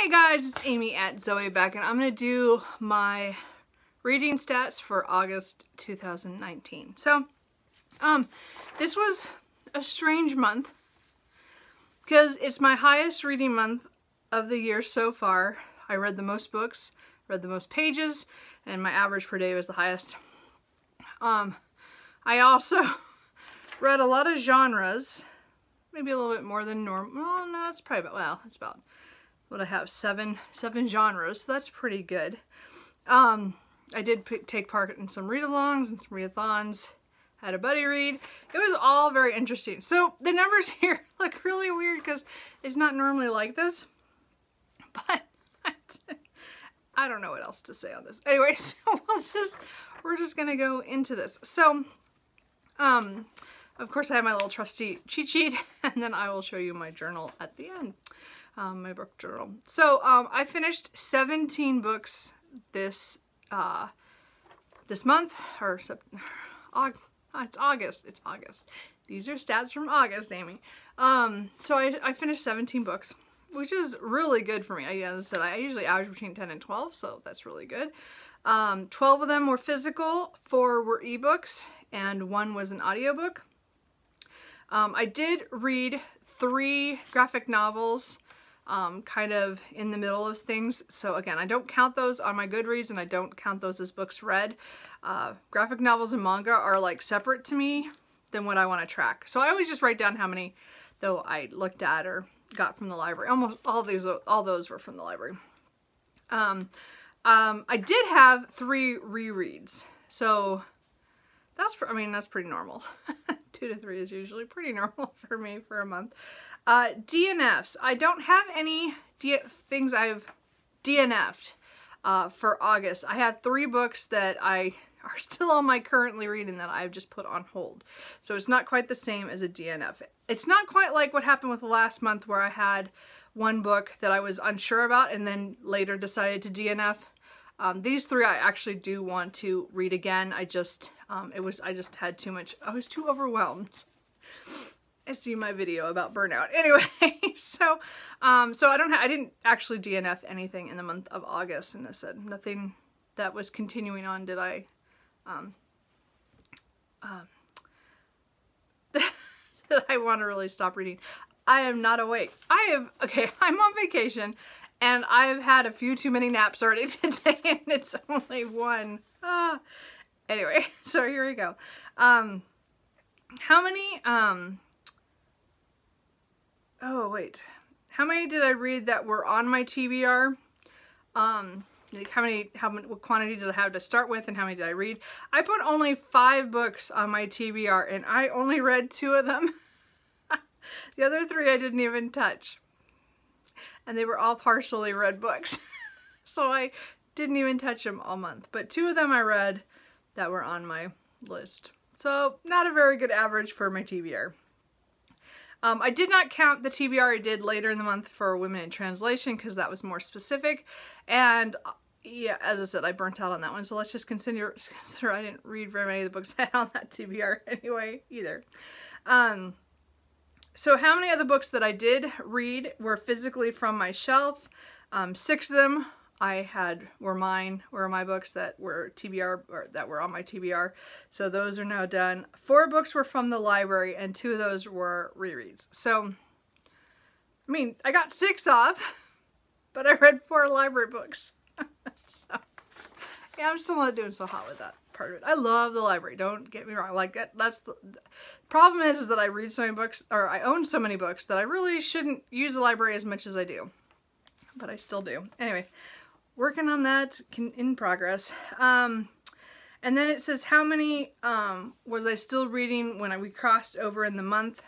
Hey guys, it's Amy at Zoe back, and I'm going to do my reading stats for August 2019. So, this was a strange month because it's my highest reading month of the year so far. I read the most books, read the most pages, and my average per day was the highest. I also read a lot of genres, maybe a little bit more than normal. Well, no, it's probably about, well, it's about what I have, seven genres, so that's pretty good. I did take part in some read-alongs and some readathons, had a buddy read. It was all very interesting. So the numbers here look really weird because it's not normally like this, but I don't know what else to say on this. Anyway, so we're just gonna go into this. So, of course I have my little trusty cheat sheet, and then I will show you my journal at the end. My book journal. So I finished 17 books this month, or it's August. It's August. These are stats from August, Amy. So I finished 17 books, which is really good for me. As I said, I usually average between 10 and 12, so that's really good. 12 of them were physical, 4 were ebooks, and 1 was an audiobook. I did read 3 graphic novels, kind of in the middle of things. So again, I don't count those on my Goodreads, and I don't count those as books read. Graphic novels and manga are like separate to me than what I want to track. So I always just write down how many, though, I looked at or got from the library. Almost all those were from the library. I did have 3 rereads. So that's pretty normal. 2 to 3 is usually pretty normal for me for a month. DNFs. I don't have any things I've DNF'd for August. I had 3 books that are still on my currently reading that I've just put on hold. So it's not quite the same as a DNF. It's not quite like what happened with the last month where I had 1 book that I was unsure about and then later decided to DNF. These 3 I actually do want to read again. I just had too much. I was too overwhelmed. I see my video about burnout. Anyway, so I didn't actually DNF anything in the month of August, and I said nothing that was continuing on did I that I want to really stop reading. I am not awake. I'm on vacation, and I've had a few too many naps already today, and it's only 1. Anyway, so here we go. How many, oh wait, how many did I read that were on my TBR? Like what quantity did I have to start with, and how many did I read? I put only 5 books on my TBR, and I only read 2 of them. The other 3 I didn't even touch. And they were all partially read books. So I didn't even touch them all month. But 2 of them I read that were on my list. So not a very good average for my TBR. I did not count the TBR I did later in the month for Women in Translation because that was more specific. And yeah, as I said, I burnt out on that one. So let's just consider I didn't read very many of the books I had on that TBR anyway either. So how many of the books that I did read were physically from my shelf? 6 of them were my books that were TBR, or that were on my TBR. So those are now done. 4 books were from the library, and 2 of those were rereads. So, I mean, I got 6 off, but I read 4 library books. So, yeah, I'm still not doing so hot with that part of it. I love the library, don't get me wrong. Like, that's the problem is that I read so many books, or I own so many books, that I really shouldn't use the library as much as I do. But I still do. Anyway, working on that, in progress. And then it says how many was I still reading when we crossed over in the month.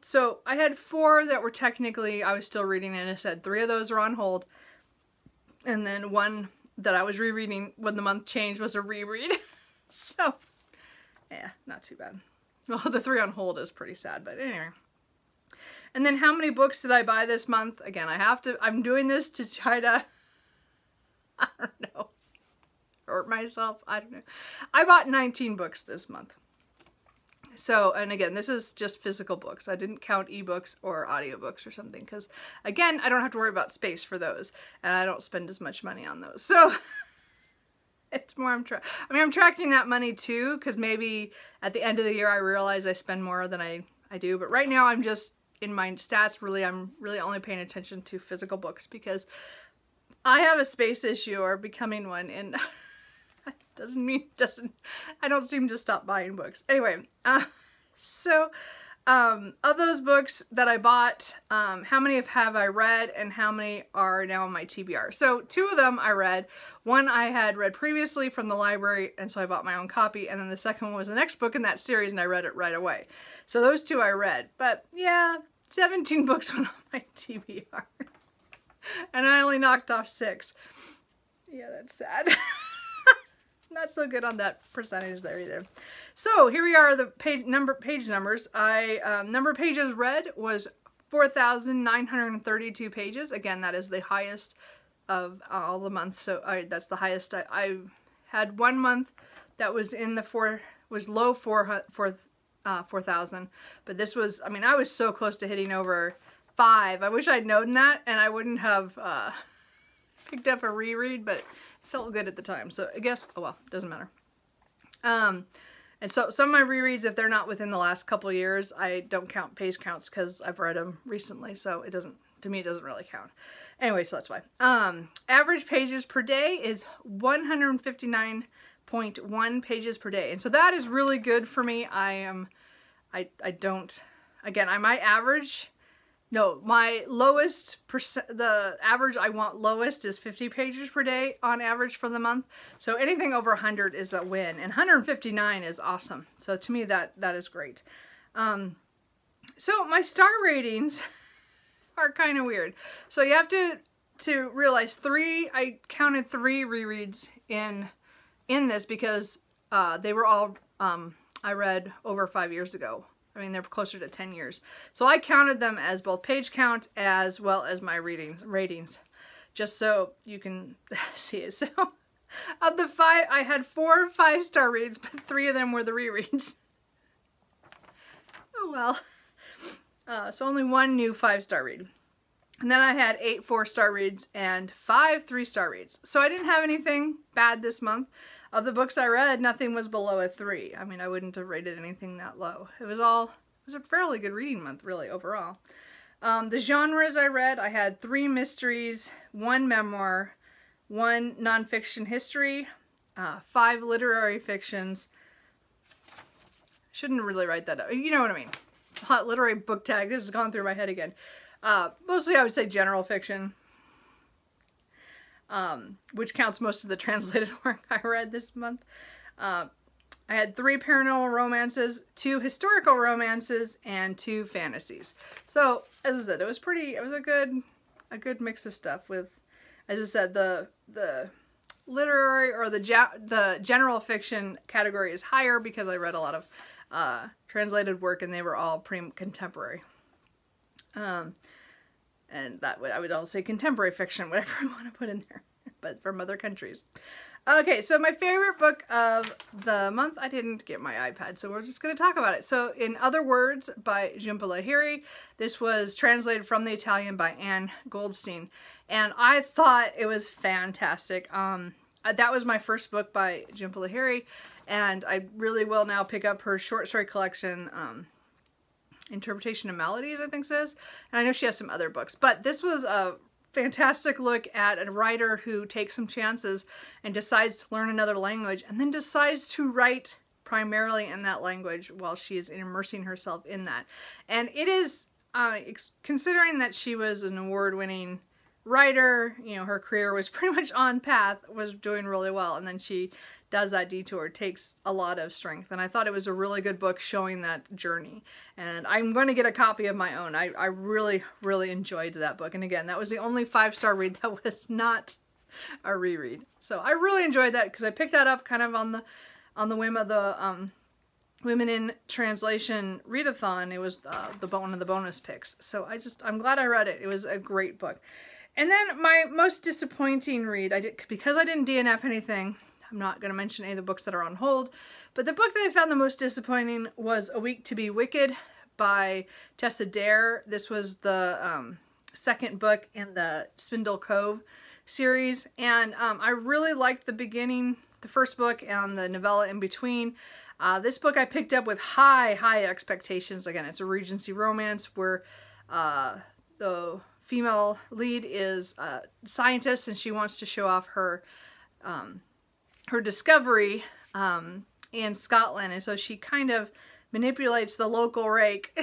So I had 4 that were technically I was still reading, and I said 3 of those are on hold. And then 1 that I was rereading when the month changed was a reread. So, yeah, not too bad. Well, the 3 on hold is pretty sad, but anyway. And then how many books did I buy this month? Again, I'm doing this to try to, I don't know, hurt myself. I don't know. I bought 19 books this month. So, and again, this is just physical books. I didn't count ebooks or audiobooks or something because, again, I don't have to worry about space for those, and I don't spend as much money on those. So it's more I'm tracking that money too, because maybe at the end of the year I realize I spend more than I do. But right now I'm just in my stats. I'm really only paying attention to physical books because I have a space issue or becoming one, and I don't seem to stop buying books. Anyway, so of those books that I bought, how many have I read and how many are now on my TBR? So 2 of them I read. One I had read previously from the library, and so I bought my own copy, and then the second one was the next book in that series, and I read it right away. So those 2 I read. But yeah, 17 books went on my TBR. And I only knocked off 6. Yeah, that's sad. Not so good on that percentage there either. So here we are, the page numbers. Number of pages read was 4,932 pages. Again, that is the highest of all the months. So that's the highest. I had one month that was in the low 4,000, but this was, I was so close to hitting over 5. I wish I'd known that, and I wouldn't have picked up a reread, but it felt good at the time. So I guess, oh well, doesn't matter. And so some of my rereads, if they're not within the last couple years, I don't count page counts because I've read them recently, so it doesn't, to me, it doesn't really count. Anyway, so that's why. Average pages per day is 159.1 pages per day, and so that is really good for me. I don't, again, I might average. No, my lowest the average I want lowest is 50 pages per day on average for the month. So anything over 100 is a win, and 159 is awesome. So to me, that is great. So my star ratings are kind of weird. So you have to realize I counted 3 rereads in this because they were all I read over 5 years ago. They're closer to 10 years. So I counted them as both page count as well as my ratings, just so you can see it. So of the 5, I had 4 5-star reads, but 3 of them were the rereads. Oh well. So only 1 new 5-star read. And then I had 8 4-star reads and 5 3-star reads. So I didn't have anything bad this month. Of the books I read, nothing was below a 3. I wouldn't have rated anything that low. It was a fairly good reading month, really, overall. The genres I read, I had 3 mysteries, 1 memoir, 1 nonfiction history, 5 literary fictions. Shouldn't really write that up. You know what I mean. Hot literary book tag. This has gone through my head again. Mostly I would say general fiction. Which counts most of the translated work I read this month. I had 3 paranormal romances, 2 historical romances, and 2 fantasies. So, as I said, it was a good mix of stuff with, as I said, the literary or the general fiction category is higher because I read a lot of translated work, and they were all contemporary. And I would also say contemporary fiction, whatever I want to put in there, but from other countries. Okay, so my favorite book of the month, I didn't get my iPad, so we're just going to talk about it. So, In Other Words by Jhumpa Lahiri. This was translated from the Italian by Anne Goldstein, and I thought it was fantastic. That was my first book by Jhumpa Lahiri, and I really will now pick up her short story collection, Interpretation of Melodies, I think it says. And I know she has some other books, but this was a fantastic look at a writer who takes some chances and decides to learn another language and then decides to write primarily in that language while she is immersing herself in that. And it is, considering that she was an award-winning writer, her career was pretty much on path, was doing really well, and then she does that detour. It takes a lot of strength, and I thought it was a really good book showing that journey, and I'm going to get a copy of my own. I really, really enjoyed that book, and again, that was the only 5-star read that was not a reread. So I really enjoyed that because I picked that up kind of on the whim of the Women in Translation readathon. It was one of the bonus picks, so I'm glad I read it. It was a great book. And then my most disappointing read, because I didn't DNF anything, I'm not going to mention any of the books that are on hold, but the book that I found the most disappointing was A Week to Be Wicked by Tessa Dare. This was the second book in the Spindle Cove series, and I really liked the beginning, the first book, and the novella in between. This book I picked up with high expectations. Again, it's a Regency romance where the female lead is a scientist and she wants to show off her her discovery in Scotland, and so she kind of manipulates the local rake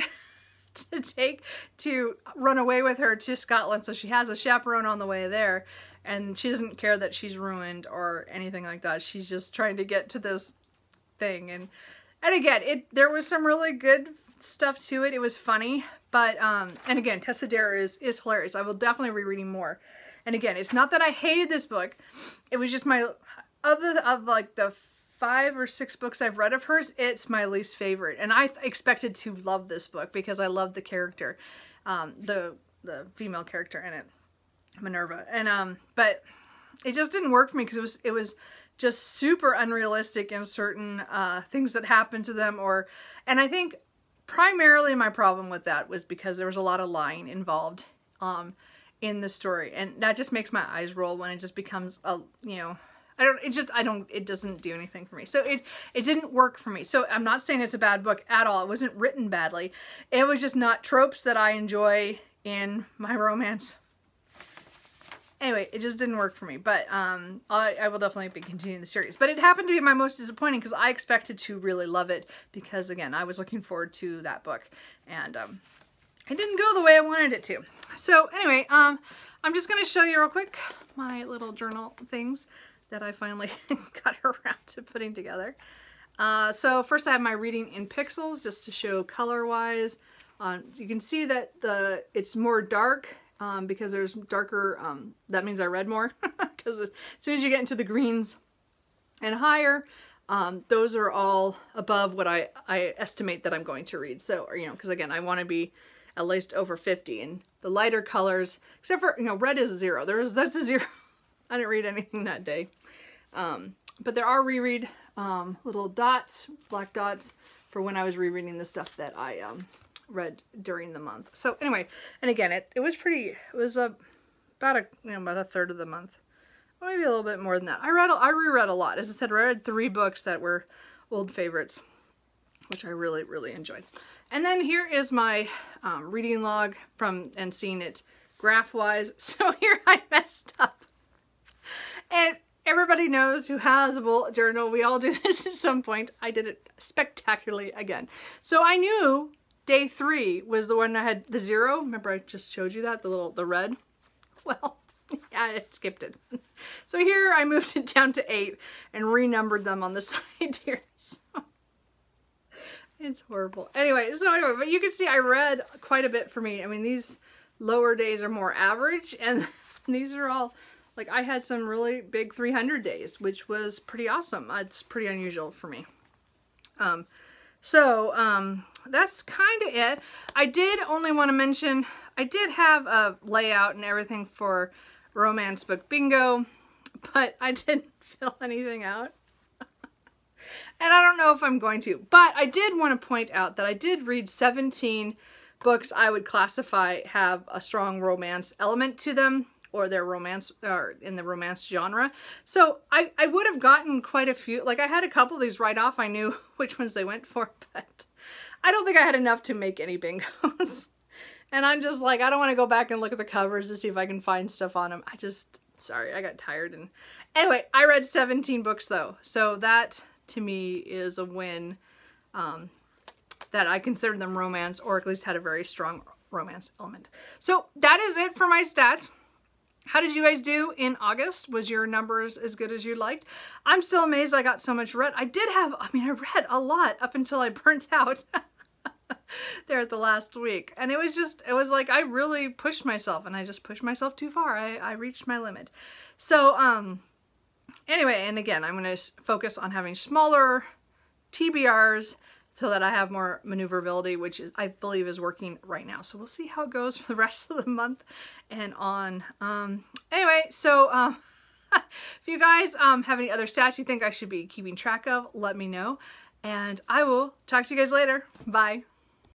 to run away with her to Scotland. So she has a chaperone on the way there, and she doesn't care that she's ruined or anything like that. She's just trying to get to this thing, and again, there was some really good stuff to it. It was funny, but and again, Tessa Dare is hilarious. I will definitely be reading more. And again, it's not that I hated this book. It was just my of like the 5 or 6 books I've read of hers, it's my least favorite. And I expected to love this book because I love the character, the female character in it, Minerva. And but it just didn't work for me because it was just super unrealistic in certain things that happened to them. And I think primarily my problem with that was because there was a lot of lying involved in the story, and that just makes my eyes roll when it just becomes a, you know, it doesn't do anything for me. So it didn't work for me. So I'm not saying it's a bad book at all. It wasn't written badly. It was just not tropes that I enjoy in my romance. Anyway, it just didn't work for me, but I will definitely be continuing the series. But it happened to be my most disappointing because I expected to really love it because, again, I was looking forward to that book, and it didn't go the way I wanted it to. So anyway, I'm just going to show you real quick my little journal things that I finally got around to putting together. So first I have my reading in pixels just to show color-wise. You can see that it's more dark because there's darker, that means I read more because as soon as you get into the greens and higher, those are all above what I estimate that I'm going to read. So, you know, because again, I want to be at least over 50, and the lighter colors, except for, you know, red is a 0. That's a 0. I didn't read anything that day. But there are reread little dots, black dots, for when I was rereading the stuff that I read during the month. So anyway, and again, it was about a third of the month. Well, maybe a little bit more than that. I reread a lot. As I said, I read 3 books that were old favorites, which I really, really enjoyed. And then here is my reading log and seeing it graph-wise. So here I messed up. And everybody knows who has a bullet journal. We all do this at some point. I did it spectacularly again. So I knew day 3 was the one that had the 0. Remember I just showed you that, the red? Well, yeah, I skipped it. So here I moved it down to 8 and renumbered them on the side here. So it's horrible. Anyway, but you can see I read quite a bit for me. I mean, these lower days are more average, and these are all, like, I had some really big 300 days, which was pretty awesome. It's pretty unusual for me. That's kind of it. I did only want to mention, I did have a layout and everything for Romance Book Bingo, but I didn't fill anything out. And I don't know if I'm going to, but I did want to point out that I did read 17 books I would classify have a strong romance element to them, or their romance, or in the romance genre. So I would have gotten quite a few. Like, I had a couple of these right off. I knew which ones they went for, but I don't think I had enough to make any bingos. And I'm just like, I don't want to go back and look at the covers to see if I can find stuff on them. Sorry, I got tired. And anyway, I read 17 books though. So that to me is a win, that I consider them romance, or at least had a very strong romance element. So that is it for my stats. How did you guys do in August? Was your numbers as good as you liked? I'm still amazed I got so much read. I read a lot up until I burnt out there at the last week. And it was like I really pushed myself, and I just pushed myself too far. I reached my limit. So, anyway, and again, I'm going to focus on having smaller TBRs so that I have more maneuverability, which I believe is working right now. So we'll see how it goes for the rest of the month and on. Anyway, so If you guys have any other stats you think I should be keeping track of, let me know. And I will talk to you guys later. Bye.